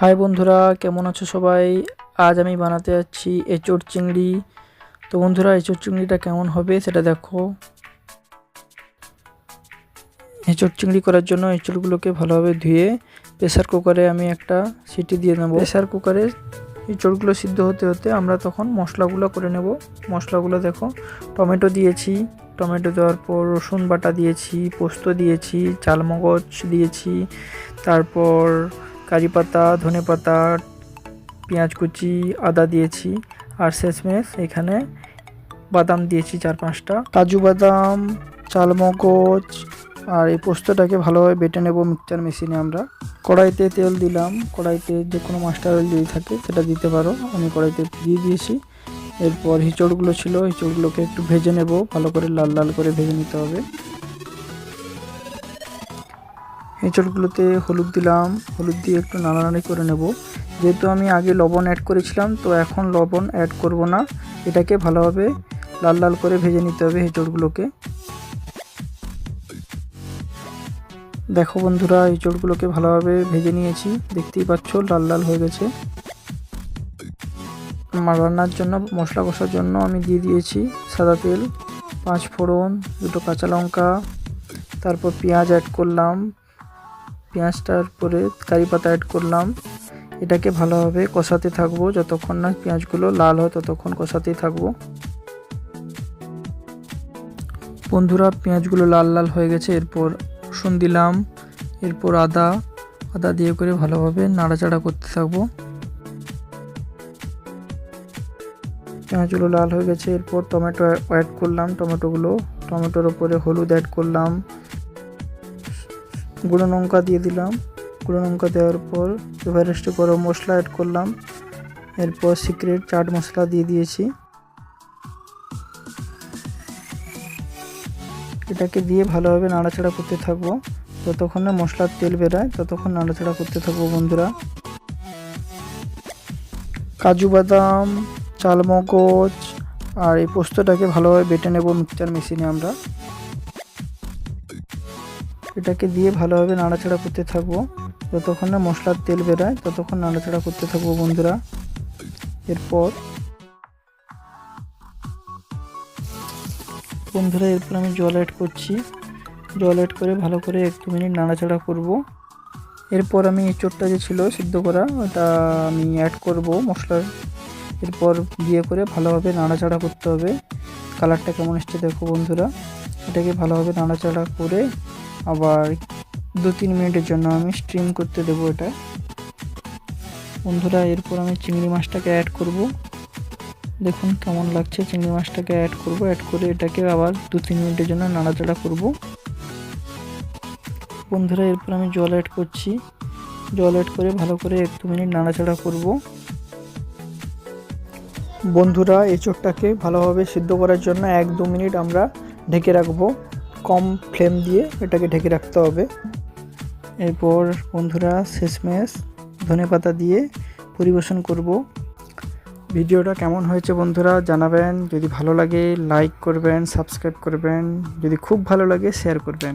High বন্ধুরা, কেমন আছো সবাই? আজ আমি বানাতে যাচ্ছি এঁচোড় চিংড়ি। তো বন্ধুরা, এঁচোড় চিংড়িটা কেমন হবে সেটা দেখো। এঁচোড় চিংড়ি করার জন্য এঁচোড়গুলোকে ভালোভাবে ধুয়ে প্রেসার কুকারে আমি একটা সিটি দিয়ে নেব। প্রেসার কুকারে এঁচোড়গুলো সিদ্ধ হতে হতে আমরা তখন মশলাগুলো করে নেব। মশলাগুলো দেখো, টমেটো দিয়েছি, টমেটো দেওয়ার পর রসুন বাটা দিয়েছি, পোস্ত দিয়েছি, চালমগজ দিয়েছি, তারপর কারি পাতা, ধনে পাতা, পেঁয়াজ কুচি, আদা দিয়েছি, আর শেষমেশ এখানে বাদাম দিয়েছি 4-5টা, কাজু বাদাম, চালমগজ, আর এই পোস্তটাকে ভালোভাবে বেটে নেব মিক্সচার মেশিনে। আমরা কড়াইতে তেল দিলাম, কড়াইতে যে কোনো মাস্টার অয়েল যদি থাকে সেটা দিতে পারো, আমি কড়াইতে দিয়ে দিয়েছি। এরপর হিঁচড়গুলো ছিল, হিঁচড়গুলোকে একটু ভেজে নেব, ভালো করে লাল লাল করে ভেজে নিতে হবে। এঁচড়গুলোতে হলুদ দিলাম, হলুদ দিয়ে একটু নাড়ানাড়ি করে নেব। যেহেতু আমি আগে লবণ অ্যাড করেছিলাম, তো এখন লবণ অ্যাড করব না, এটাকে ভালোভাবে লাল লাল করে ভেজে নিতে হবে এঁচড়গুলোকে। দেখো বন্ধুরা, এঁচড়গুলোকে ভালোভাবে ভেজে নিয়েছি, দেখতেই পাচ্ছ লাল লাল হয়ে গেছে। আমার রান্নার জন্য মশলা কষার জন্য আমি দিয়ে দিয়েছি সাদা তেল, 5 ফোড়ন, 2টো কাঁচা লঙ্কা, তারপর পেঁয়াজ অ্যাড করলাম, পেঁয়াজটার পরে কারি পাতা অ্যাড করলাম। এটাকে ভালোভাবে কষাতে থাকবো, যতক্ষণ না পেঁয়াজগুলো লাল হয় ততক্ষণ কষাতেই থাকবো। বন্ধুরা, পেঁয়াজগুলো লাল লাল হয়ে গেছে, এরপর রসুন দিলাম, এরপর আদা দিয়ে করে ভালোভাবে নাড়াচাড়া করতে থাকবো। পেঁয়াজগুলো লাল হয়ে গেছে, এরপর টমেটো অ্যাড করলাম, টমেটোর উপরে হলুদ অ্যাড করলাম, গুঁড়ো লঙ্কা দিয়ে দিলাম, গুঁড়ো লঙ্কা দেওয়ার পর এভারেস্ট গরম মশলা অ্যাড করলাম, এরপর সিক্রেট চাট মশলা দিয়ে দিয়েছি। এটাকে দিয়ে ভালোভাবে নাড়াচাড়া করতে থাকবো, যতক্ষণ না মশলার তেল বেরোয় ততক্ষণ নাড়াচাড়া করতে থাকবো। বন্ধুরা, কাজু বাদাম, চালমগজ আর এই পোস্তটাকে ভালোভাবে বেটে নেব মিক্সচার মেশিনে। আমরা এটাকে দিয়ে ভালোভাবে নাড়াচাড়া করতে থাকবো, যতক্ষণ না মশলার তেল বেরোয় ততক্ষণ নাড়াচাড়া করতে থাকবো। বন্ধুরা, এরপর আমি জল অ্যাড করছি, জল অ্যাড করে ভালো করে 1-2 মিনিট নাড়াচাড়া করব। এরপর আমি এঁচোড়টা যে ছিল সিদ্ধ করা, ওটা আমি অ্যাড করব মশলার, এরপর দিয়ে করে ভালোভাবে নাড়াচাড়া করতে হবে। কালারটা কেমন এসছে দেখো বন্ধুরা, এটাকে ভালোভাবে নাড়াচাড়া করে আবার 2-3 মিনিটের জন্য আমি স্টিম করতে দেবো এটা। বন্ধুরা, এরপর আমি চিংড়ি মাছটাকে অ্যাড করব। দেখুন কেমন লাগছে, চিংড়ি মাছটাকে অ্যাড করে এটাকে আবার 2-3 মিনিটের জন্য নাড়াচাড়া করব। বন্ধুরা, এরপর আমি জল অ্যাড করছি, জল অ্যাড করে ভালো করে 1-2 মিনিট নাড়াচাড়া করব। বন্ধুরা, এঁচোড়টাকে ভালোভাবে সিদ্ধ করার জন্য 1-2 মিনিট আমরা ঢেকে রাখবো, কম ফ্লেম দিয়ে এটাকে ঢেকে রাখতে হবে। এরপর বন্ধুরা শেষমেশ ধনেপাতা দিয়ে পরিবেশন করব। ভিডিওটা কেমন হয়েছে বন্ধুরা জানাবেন, যদি ভালো লাগে লাইক করবেন, সাবস্ক্রাইব করবেন, যদি খুব ভালো লাগে শেয়ার করবেন।